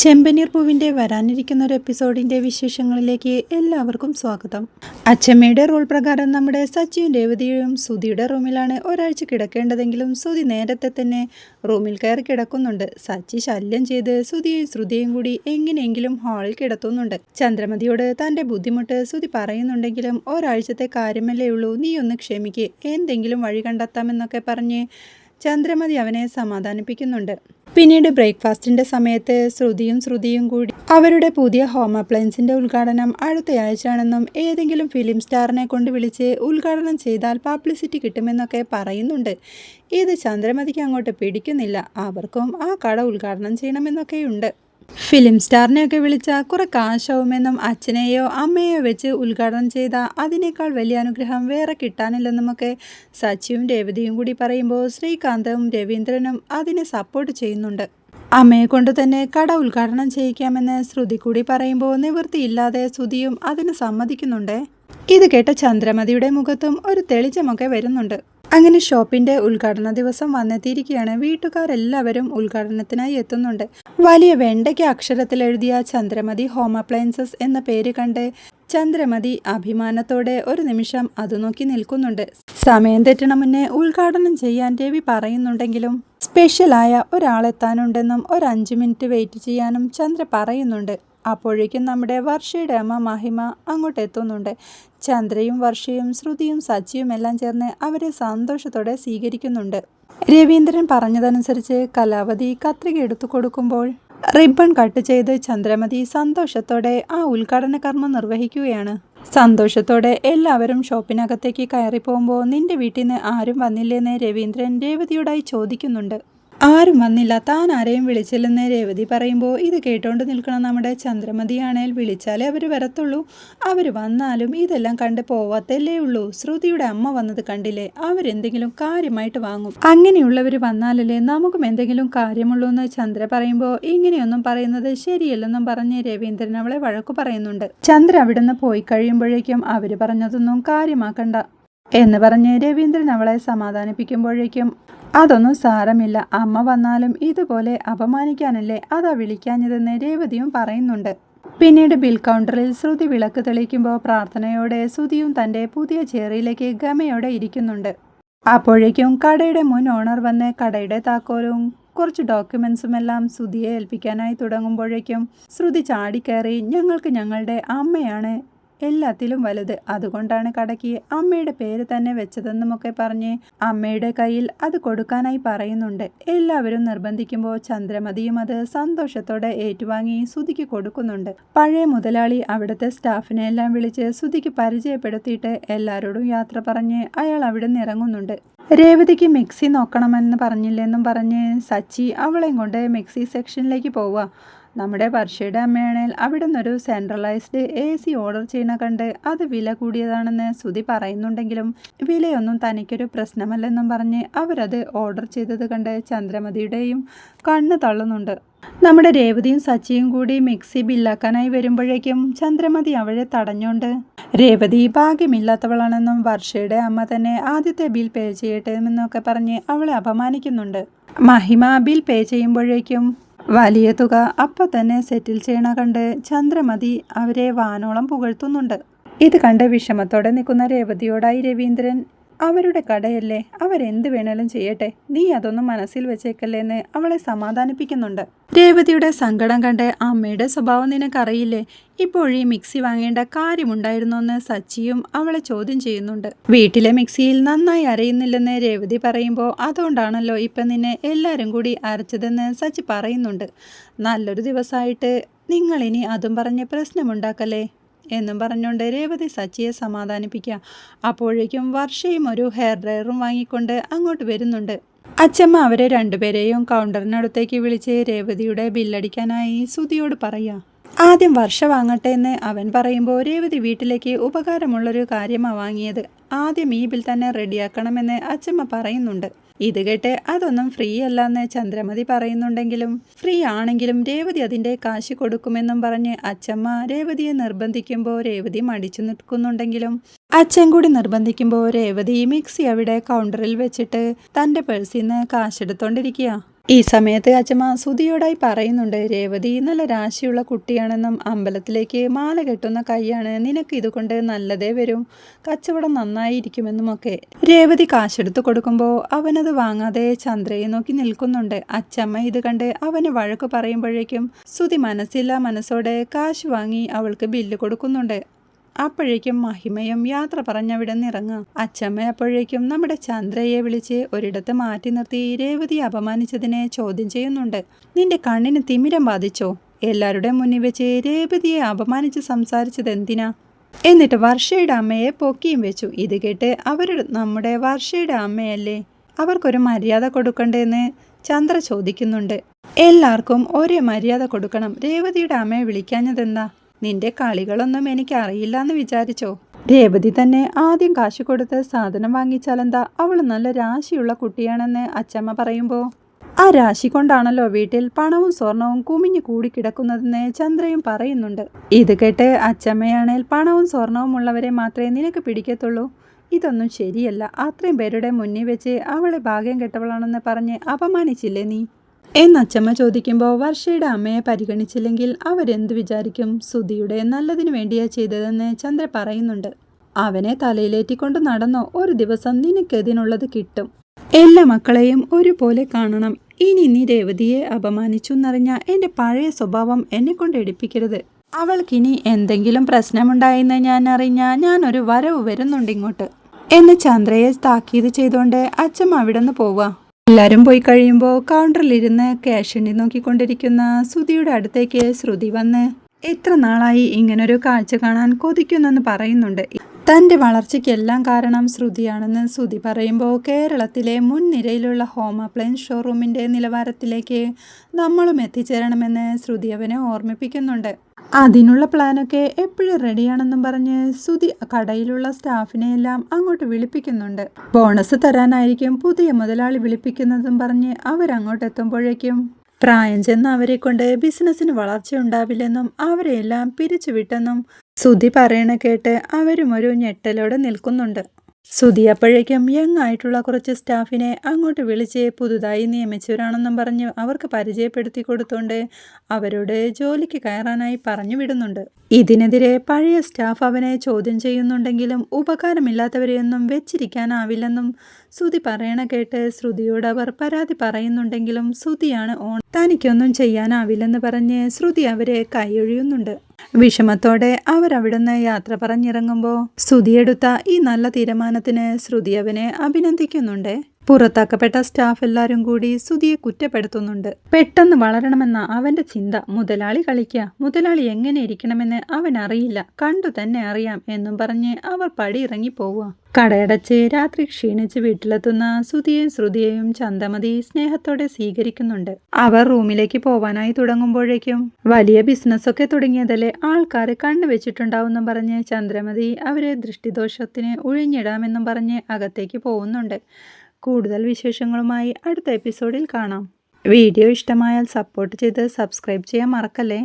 ചെമ്പനീർ പൂവിൻ്റെ വരാനിരിക്കുന്ന ഒരു എപ്പിസോഡിൻ്റെ വിശേഷങ്ങളിലേക്ക് എല്ലാവർക്കും സ്വാഗതം. അച്ചമ്മയുടെ റൂൾ പ്രകാരം നമ്മുടെ സച്ചിയും രേവതിയും സുധിയുടെ റൂമിലാണ് ഒരാഴ്ച കിടക്കേണ്ടതെങ്കിലും സുധി നേരത്തെ തന്നെ റൂമിൽ കയറി കിടക്കുന്നുണ്ട്. സച്ചി ശല്യം ചെയ്ത് സുധിയെയും ശ്രുതിയെയും കൂടി എങ്ങനെയെങ്കിലും ഹാളിൽ കിടത്തുന്നുണ്ട്. ചന്ദ്രമതിയോട് തൻ്റെ ബുദ്ധിമുട്ട് സുധി പറയുന്നുണ്ടെങ്കിലും ഒരാഴ്ചത്തെ കാര്യമല്ലേ ഉള്ളൂ, നീ ഒന്ന് ക്ഷമിക്ക്, എന്തെങ്കിലും വഴി കണ്ടെത്താമെന്നൊക്കെ പറഞ്ഞ് ചന്ദ്രമതി അവനെ സമാധാനിപ്പിക്കുന്നുണ്ട്. പിന്നീട് ബ്രേക്ക്ഫാസ്റ്റിൻ്റെ സമയത്ത് ശ്രുതിയും കൂടി അവരുടെ പുതിയ ഹോം അപ്ലയൻസിൻ്റെ ഉദ്ഘാടനം അടുത്തയാഴ്ചയാണെന്നും ഏതെങ്കിലും ഫിലിം സ്റ്റാറിനെ കൊണ്ട് വിളിച്ച് ഉദ്ഘാടനം ചെയ്താൽ പബ്ലിസിറ്റി കിട്ടുമെന്നൊക്കെ പറയുന്നുണ്ട്. ഇത് ചന്ദ്രമതിക്ക് അങ്ങോട്ട് പിടിക്കുന്നില്ല. അവർക്കും ആ കട ഉദ്ഘാടനം ചെയ്യണമെന്നൊക്കെയുണ്ട്. ഫിലിം സ്റ്റാറിനെയൊക്കെ വിളിച്ചാൽ കുറെ കാശാവുമെന്നും അച്ഛനെയോ അമ്മയോ വെച്ച് ഉദ്ഘാടനം ചെയ്താൽ അതിനേക്കാൾ വലിയ അനുഗ്രഹം വേറെ കിട്ടാനില്ലെന്നുമൊക്കെ സച്ചിയും രേവതിയും കൂടി പറയുമ്പോൾ ശ്രീകാന്തും രവീന്ദ്രനും അതിനെ സപ്പോർട്ട് ചെയ്യുന്നുണ്ട്. അമ്മയെ കൊണ്ട് തന്നെ കട ഉദ്ഘാടനം ചെയ്യിക്കാമെന്ന് ശ്രുതി കൂടി പറയുമ്പോൾ നിവൃത്തിയില്ലാതെ ശ്രുതിയും അതിന് സമ്മതിക്കുന്നുണ്ട്. ഇത് കേട്ട ചന്ദ്രമതിയുടെ മുഖത്തും ഒരു തെളിച്ചമൊക്കെ വരുന്നുണ്ട്. അങ്ങനെ ഷോപ്പിന്റെ ഉദ്ഘാടന ദിവസം വന്നെത്തിയിരിക്കുകയാണ്. വീട്ടുകാരെല്ലാവരും ഉദ്ഘാടനത്തിനായി എത്തുന്നുണ്ട്. വലിയ വെണ്ടയ്ക്ക് അക്ഷരത്തിൽ എഴുതിയ ചന്ദ്രമതി ഹോം അപ്ലയൻസസ് എന്ന പേര് കണ്ട് ചന്ദ്രമതി അഭിമാനത്തോടെ ഒരു നിമിഷം അത് നോക്കി നിൽക്കുന്നുണ്ട്. സമയം തെറ്റണ മുന്നേ ഉദ്ഘാടനം ചെയ്യാൻ രവി പറയുന്നുണ്ടെങ്കിലും സ്പെഷ്യലായ ഒരാളെത്താനുണ്ടെന്നും ഒരു 5 മിനിറ്റ് വെയിറ്റ് ചെയ്യാനും ചന്ദ്ര പറയുന്നുണ്ട്. അപ്പോഴേക്കും നമ്മുടെ വർഷയുടെ അമ്മ മഹിമ അങ്ങോട്ട് എത്തുന്നുണ്ട്. ചന്ദ്രയും വർഷയും ശ്രുതിയും സച്ചിയും എല്ലാം ചേർന്ന് അവരെ സന്തോഷത്തോടെ സ്വീകരിക്കുന്നുണ്ട്. രവീന്ദ്രൻ പറഞ്ഞതനുസരിച്ച് കലാവതി കത്രിക എടുത്തു കൊടുക്കുമ്പോൾ റിബൺ കട്ട് ചെയ്ത് ചന്ദ്രമതി സന്തോഷത്തോടെ ആ ഉദ്ഘാടന കർമ്മം നിർവഹിക്കുകയാണ്. സന്തോഷത്തോടെ എല്ലാവരും ഷോപ്പിനകത്തേക്ക് കയറി പോകുമ്പോൾ നിന്റെ വീട്ടിൽ നിന്ന് ആരും വന്നില്ലേന്ന് രവീന്ദ്രൻ രേവതിയോടായി ചോദിക്കുന്നുണ്ട്. ആരും വന്നില്ല, താൻ ആരെയും വിളിച്ചില്ലെന്ന് രേവതി പറയുമ്പോൾ ഇത് കേട്ടോണ്ട് നിൽക്കണം നമ്മുടെ ചന്ദ്രമതിയാണേൽ വിളിച്ചാലേ അവർ വരത്തുള്ളൂ, അവർ വന്നാലും ഇതെല്ലാം കണ്ട് പോവാത്തല്ലേ ഉള്ളൂ, ശ്രുതിയുടെ അമ്മ വന്നത് കണ്ടില്ലേ, അവരെന്തെങ്കിലും കാര്യമായിട്ട് വാങ്ങും, അങ്ങനെയുള്ളവർ വന്നാലല്ലേ നമുക്കും എന്തെങ്കിലും കാര്യമുള്ളൂ എന്ന് ചന്ദ്ര പറയുമ്പോൾ ഇങ്ങനെയൊന്നും പറയുന്നത് ശരിയല്ലെന്നും പറഞ്ഞ് രവീന്ദ്രൻ അവളെ വഴക്കു പറയുന്നുണ്ട്. ചന്ദ്ര അവിടുന്ന് പോയി കഴിയുമ്പോഴേക്കും അവർ പറഞ്ഞതൊന്നും കാര്യമാക്കണ്ട എന്ന് പറഞ്ഞ് രവീന്ദ്രൻ അവളെ സമാധാനിപ്പിക്കുമ്പോഴേക്കും അതൊന്നും സാരമില്ല, അമ്മ വന്നാലും ഇതുപോലെ അപമാനിക്കാനല്ലേ അതാ വിളിക്കാഞ്ഞതെന്ന് രേവതിയും പറയുന്നുണ്ട്. പിന്നീട് ബിൽ കൗണ്ടറിൽ ശ്രുതി വിളക്ക് തെളിയിക്കുമ്പോൾ പ്രാർത്ഥനയോടെ ശ്രുതിയും തൻ്റെ പുതിയ ചെയറിലേക്ക് ഗമയോടെ ഇരിക്കുന്നുണ്ട്. അപ്പോഴേക്കും കടയുടെ മുൻ ഓണർ വന്ന് കടയുടെ താക്കോലും കുറച്ച് ഡോക്യുമെൻസും എല്ലാം ശ്രുതിയെ ഏൽപ്പിക്കാനായി തുടങ്ങുമ്പോഴേക്കും ശ്രുതി ചാടിക്കയറി ഞങ്ങൾക്ക് ഞങ്ങളുടെ അമ്മയാണ് എല്ലാത്തിലും വലുത്, അതുകൊണ്ടാണ് കടയ്ക്ക് അമ്മയുടെ പേര് തന്നെ വെച്ചതെന്നുമൊക്കെ പറഞ്ഞ് അമ്മയുടെ കയ്യിൽ അത് കൊടുക്കാനായി പറയുന്നുണ്ട്. എല്ലാവരും നിർബന്ധിക്കുമ്പോൾ ചന്ദ്രമതിയും അത് സന്തോഷത്തോടെ ഏറ്റുവാങ്ങി ശ്രുതിക്ക് കൊടുക്കുന്നുണ്ട്. പഴയ മുതലാളി അവിടുത്തെ സ്റ്റാഫിനെ എല്ലാം വിളിച്ച് ശ്രുതിക്ക് പരിചയപ്പെടുത്തിയിട്ട് എല്ലാവരോടും യാത്ര പറഞ്ഞ് അയാൾ അവിടെ നിന്ന് ഇറങ്ങുന്നുണ്ട്. രേവതിക്ക് മിക്സി നോക്കണമെന്ന് പറഞ്ഞില്ലെന്നും പറഞ്ഞ് സച്ചി അവളെയും കൊണ്ട് മിക്സി സെക്ഷനിലേക്ക് പോവുക. നമ്മുടെ വർഷയുടെ അമ്മയാണേൽ അവിടെ നിന്നൊരു സെൻട്രലൈസ്ഡ് AC ഓർഡർ ചെയ്യണ കണ്ട് അത് വില കൂടിയതാണെന്ന് ശ്രുതി പറയുന്നുണ്ടെങ്കിലും വിലയൊന്നും തനിക്കൊരു പ്രശ്നമല്ലെന്നും പറഞ്ഞ് അവരത് ഓർഡർ ചെയ്തത് കണ്ട് ചന്ദ്രമതിയുടെയും കണ്ണ് തള്ളുന്നുണ്ട്. നമ്മുടെ രേവതിയും സച്ചിയും കൂടി മിക്സി ബില്ലാക്കാനായി വരുമ്പോഴേക്കും ചന്ദ്രമതി അവളെ തടഞ്ഞുകൊണ്ട് രേവതി ഭാഗ്യമില്ലാത്തവളാണെന്നും വർഷയുടെ അമ്മ തന്നെ ആദ്യത്തെ ബിൽ പേ ചെയ്യട്ടെ എന്നൊക്കെ പറഞ്ഞ് അവളെ അപമാനിക്കുന്നുണ്ട്. മഹിമ ബിൽ പേ ചെയ്യുമ്പോഴേക്കും വലിയ തുക അപ്പം തന്നെ സെറ്റിൽ ചെയ്യണ കണ്ട് ചന്ദ്രമതി അവരെ വാനോളം പുകഴ്ത്തുന്നുണ്ട്. ഇത് കണ്ട് വിഷമത്തോടെ നിൽക്കുന്ന രേവതിയോടായി രവീന്ദ്രൻ അവരുടെ കടയല്ലേ, അവരെന്ത് വേണേലും ചെയ്യട്ടെ, നീ അതൊന്നും മനസ്സിൽ വെച്ചേക്കല്ലേന്ന് അവളെ സമാധാനിപ്പിക്കുന്നുണ്ട്. രേവതിയുടെ സങ്കടം കണ്ട് അമ്മയുടെ സ്വഭാവം നിനക്കറിയില്ലേ, ഇപ്പോഴീ മിക്സി വാങ്ങേണ്ട കാര്യമുണ്ടായിരുന്നോ എന്ന് സച്ചിയും അവളെ ചോദ്യം ചെയ്യുന്നുണ്ട്. വീട്ടിലെ മിക്സിയിൽ നന്നായി അരയുന്നില്ലെന്ന് രേവതി പറയുമ്പോൾ അതുകൊണ്ടാണല്ലോ ഇപ്പം നിന്നെ എല്ലാവരും കൂടി അരച്ചതെന്ന് സച്ചി പറയുന്നുണ്ട്. നല്ലൊരു ദിവസമായിട്ട് നിങ്ങളിനി അതും പറഞ്ഞ് പ്രശ്നമുണ്ടാക്കല്ലേ എന്നും പറഞ്ഞുകൊണ്ട് രേവതി സച്ചിയെ സമാധാനിപ്പിക്കുക. അപ്പോഴേക്കും വർഷയും ഒരു ഹെയർ ഡ്രയറും വാങ്ങിക്കൊണ്ട് അങ്ങോട്ട് വരുന്നുണ്ട്. അച്ചമ്മ അവരെ രണ്ടുപേരെയും കൗണ്ടറിനടുത്തേക്ക് വിളിച്ച് രേവതിയുടെ ബില്ലടിക്കാനായി ശ്രുതിയോട് പറയുക. ആദ്യം വർഷ വാങ്ങട്ടെ എന്ന് അവൻ പറയുമ്പോൾ രേവതി വീട്ടിലേക്ക് ഉപകാരമുള്ളൊരു കാര്യമാണ് വാങ്ങിയത്, ആദ്യം ഈ ബിൽ തന്നെ റെഡിയാക്കണമെന്ന് അച്ചമ്മ പറയുന്നുണ്ട്. ഇത് കേട്ട് അതൊന്നും ഫ്രീ അല്ലെന്ന് ചന്ദ്രമതി പറയുന്നുണ്ടെങ്കിലും ഫ്രീ ആണെങ്കിലും രേവതി അതിൻ്റെ കാശ് കൊടുക്കുമെന്നും പറഞ്ഞ് അച്ചമ്മ രേവതിയെ നിർബന്ധിക്കുമ്പോൾ രേവതി മടിച്ചു നിൽക്കുന്നുണ്ടെങ്കിലും അച്ഛൻ കൂടി നിർബന്ധിക്കുമ്പോൾ രേവതി മിക്സി അവിടെ കൗണ്ടറിൽ വെച്ചിട്ട് തൻ്റെ പേഴ്സിൽ നിന്ന് കാശെടുത്തോണ്ടിരിക്കുക. ഈ സമയത്ത് അച്ഛമ്മ സുധിയോടായി പറയുന്നുണ്ട്, രേവതി നല്ല രാശിയുള്ള കുട്ടിയാണെന്നും അമ്പലത്തിലേക്ക് മാല കെട്ടുന്ന കൈയാണ്, നിനക്ക് ഇതുകൊണ്ട് നല്ലതേ വരും, കച്ചവടം നന്നായിരിക്കുമെന്നുമൊക്കെ. രേവതി കാശെടുത്ത് കൊടുക്കുമ്പോൾ അവനത് വാങ്ങാതെ ചന്ദ്രയെ നോക്കി നിൽക്കുന്നുണ്ട്. അച്ഛമ്മ ഇത് കണ്ട് അവന് വഴക്ക് പറയുമ്പോഴേക്കും സുധി മനസ്സില്ലാ മനസ്സോടെ കാശ് വാങ്ങി അവൾക്ക് ബില്ല് കൊടുക്കുന്നുണ്ട്. അപ്പോഴേക്കും മഹിമയും യാത്ര പറഞ്ഞവിടെ നിറങ്ങുക. അച്ഛമ്മ അപ്പോഴേക്കും നമ്മുടെ ചന്ദ്രയെ വിളിച്ച് ഒരിടത്ത് മാറ്റി നിർത്തി രേവതിയെ അപമാനിച്ചതിനെ ചോദ്യം ചെയ്യുന്നുണ്ട്. നിന്റെ കണ്ണിന് തിമിരം ബാധിച്ചോ? എല്ലാവരുടെ മുന്നിൽ വെച്ച് രേവതിയെ അപമാനിച്ച് സംസാരിച്ചത് എന്തിനാ? എന്നിട്ട് വർഷയുടെ അമ്മയെ പൊക്കിയും വെച്ചു. ഇത് കേട്ട് നമ്മുടെ വർഷയുടെ അമ്മയല്ലേ, അവർക്കൊരു മര്യാദ കൊടുക്കണ്ടേന്ന് ചന്ദ്ര ചോദിക്കുന്നുണ്ട്. എല്ലാവർക്കും ഒരേ മര്യാദ കൊടുക്കണം. രേവതിയുടെ അമ്മയെ വിളിക്കാഞ്ഞതെന്താ? നിന്റെ കളികളൊന്നും എനിക്ക് അറിയില്ല എന്ന് വിചാരിച്ചോ? രേവതി തന്നെ ആദ്യം കാശ് കൊടുത്ത് സാധനം വാങ്ങിച്ചാലെന്താ? അവൾ നല്ല രാശിയുള്ള കുട്ടിയാണെന്ന് അച്ഛമ്മ പറയുമ്പോൾ ആ രാശി കൊണ്ടാണല്ലോ വീട്ടിൽ പണവും സ്വർണവും കുമിഞ്ഞു കൂടി കിടക്കുന്നതെന്ന് ചന്ദ്രയും പറയുന്നുണ്ട്. ഇത് കേട്ട് അച്ഛമ്മയാണേൽ പണവും സ്വർണവും ഉള്ളവരെ മാത്രമേ നിനക്ക് പിടിക്കത്തുള്ളൂ, ഇതൊന്നും ശരിയല്ല, അത്രയും പേരുടെ മുന്നിൽ വെച്ച് അവളെ ഭാഗ്യം കെട്ടവളാണെന്ന് പറഞ്ഞ് അപമാനിച്ചില്ലേ നീ എന്നച്ഛമ്മ ചോദിക്കുമ്പോൾ വർഷയുടെ അമ്മയെ പരിഗണിച്ചില്ലെങ്കിൽ അവരെന്ത് വിചാരിക്കും? സുധിയുടെ നല്ലതിനു വേണ്ടിയാ ചെയ്തതെന്ന് ചന്ദ്ര പറയുന്നുണ്ട്. അവനെ തലയിലേറ്റിക്കൊണ്ട് നടന്നോ, ഒരു ദിവസം നിനക്കെതിനുള്ളത് കിട്ടും. എല്ലാ മക്കളെയും ഒരുപോലെ കാണണം. ഇനി നീ രേവതിയെ അപമാനിച്ചെന്നറിഞ്ഞ എൻ്റെ പഴയ സ്വഭാവം എന്നെ കൊണ്ട് എടുപ്പിക്കരുത്. അവൾക്കിനി എന്തെങ്കിലും പ്രശ്നമുണ്ടായെന്ന് ഞാൻ അറിഞ്ഞാൽ ഞാനൊരു വരവ് വരുന്നുണ്ട് ഇങ്ങോട്ട് എന്ന് ചന്ദ്രയെ താക്കീത് ചെയ്തുകൊണ്ട് അച്ഛമ്മ അവിടെ നിന്ന് പോവുക. എല്ലാവരും പോയി കഴിയുമ്പോൾ കൗണ്ടറിലിരുന്ന് ക്യാഷ് എണ്ണി നോക്കിക്കൊണ്ടിരിക്കുന്ന സുധിയുടെ അടുത്തേക്ക് ശ്രുതി വന്ന് എത്ര നാളായി ഇങ്ങനൊരു കാഴ്ച കാണാൻ കൊതിക്കുന്നെന്ന് പറയുന്നുണ്ട്. തൻ്റെ വളർച്ചയ്ക്കെല്ലാം കാരണം ശ്രുതിയാണെന്ന് ശ്രുതി പറയുമ്പോൾ കേരളത്തിലെ മുൻനിരയിലുള്ള ഹോം അപ്ലയൻസ് ഷോറൂമിൻ്റെ നിലവാരത്തിലേക്ക് നമ്മളും എത്തിച്ചേരണമെന്ന് ശ്രുതി അവനെ ഓർമ്മിപ്പിക്കുന്നുണ്ട്. അതിനുള്ള പ്ലാനൊക്കെ എപ്പോഴും റെഡിയാണെന്നും പറഞ്ഞ് ശ്രുതി കടയിലുള്ള സ്റ്റാഫിനെയെല്ലാം അങ്ങോട്ട് വിളിപ്പിക്കുന്നുണ്ട്. ബോണസ് തരാനായിരിക്കും പുതിയ മുതലാളി വിളിപ്പിക്കുന്നതും പറഞ്ഞ് അവരങ്ങോട്ടെത്തുമ്പോഴേക്കും പ്രായം ചെന്ന് അവരെ കൊണ്ട് ബിസിനസ്സിന് വളർച്ചയുണ്ടാവില്ലെന്നും അവരെയെല്ലാം പിരിച്ചുവിട്ടെന്നും ശ്രുതി പറയണ കേട്ട് അവരും ഒരു ഞെട്ടലോടെ നിൽക്കുന്നുണ്ട്. ശ്രുതി അപ്പോഴേക്കും യങ് ആയിട്ടുള്ള കുറച്ച് സ്റ്റാഫിനെ അങ്ങോട്ട് വിളിച്ച് പുതുതായി നിയമിച്ചവരാണെന്നും പറഞ്ഞ് അവർക്ക് പരിചയപ്പെടുത്തി കൊടുത്തുകൊണ്ട് അവരോട് ജോലിക്ക് കയറാനായി പറഞ്ഞു വിടുന്നുണ്ട്. ഇതിനെതിരെ പഴയ സ്റ്റാഫ് അവനെ ചോദ്യം ചെയ്യുന്നുണ്ടെങ്കിലും ഉപകാരമില്ലാത്തവരെയൊന്നും വെച്ചിരിക്കാനാവില്ലെന്നും ശ്രുതി പറയണ കേട്ട് ശ്രുതിയോട് അവർ പരാതി പറയുന്നുണ്ടെങ്കിലും ശ്രുതിയാണ് തനിക്കൊന്നും ചെയ്യാനാവില്ലെന്ന് പറഞ്ഞ് ശ്രുതി അവരെ കൈയൊഴിയുന്നുണ്ട്. വിഷമത്തോടെ അവരവിടുന്ന് യാത്ര പറഞ്ഞിറങ്ങുമ്പോൾ ശ്രുതിയെടുത്ത ഈ നല്ല തീരുമാനത്തിന് ശ്രുതി അവനെ അഭിനന്ദിക്കുന്നുണ്ട്. പുറത്താക്കപ്പെട്ട സ്റ്റാഫ് എല്ലാവരും കൂടി ശ്രുതിയെ കുറ്റപ്പെടുത്തുന്നുണ്ട്. പെട്ടെന്ന് വളരണമെന്ന അവന്റെ ചിന്ത. മുതലാളി കളിക്കുക, മുതലാളി എങ്ങനെ ഇരിക്കണമെന്ന് അവൻ അറിയില്ല, കണ്ടു തന്നെ അറിയാം എന്നും പറഞ്ഞ് അവർ പടിയിറങ്ങി പോവുക. കടയടച്ച് രാത്രി ക്ഷീണിച്ച് വീട്ടിലെത്തുന്ന ശ്രുതിയെയും ചന്തമതി സ്നേഹത്തോടെ സ്വീകരിക്കുന്നുണ്ട്. അവർ റൂമിലേക്ക് പോവാനായി തുടങ്ങുമ്പോഴേക്കും വലിയ ബിസിനസ്സൊക്കെ തുടങ്ങിയതല്ലേ, ആൾക്കാരെ കണ്ണു വെച്ചിട്ടുണ്ടാവുമെന്നും പറഞ്ഞ് ചന്ദ്രമതി അവരെ ദൃഷ്ടിദോഷത്തിന് ഒഴിഞ്ഞിടാമെന്നും പറഞ്ഞ് അകത്തേക്ക് പോകുന്നുണ്ട്. കൂടുതൽ വിശേഷങ്ങളുമായി അടുത്ത എപ്പിസോഡിൽ കാണാം. വീഡിയോ ഇഷ്ടമായാൽ സപ്പോർട്ട് ചെയ്ത് സബ്സ്ക്രൈബ് ചെയ്യാൻ മറക്കല്ലേ.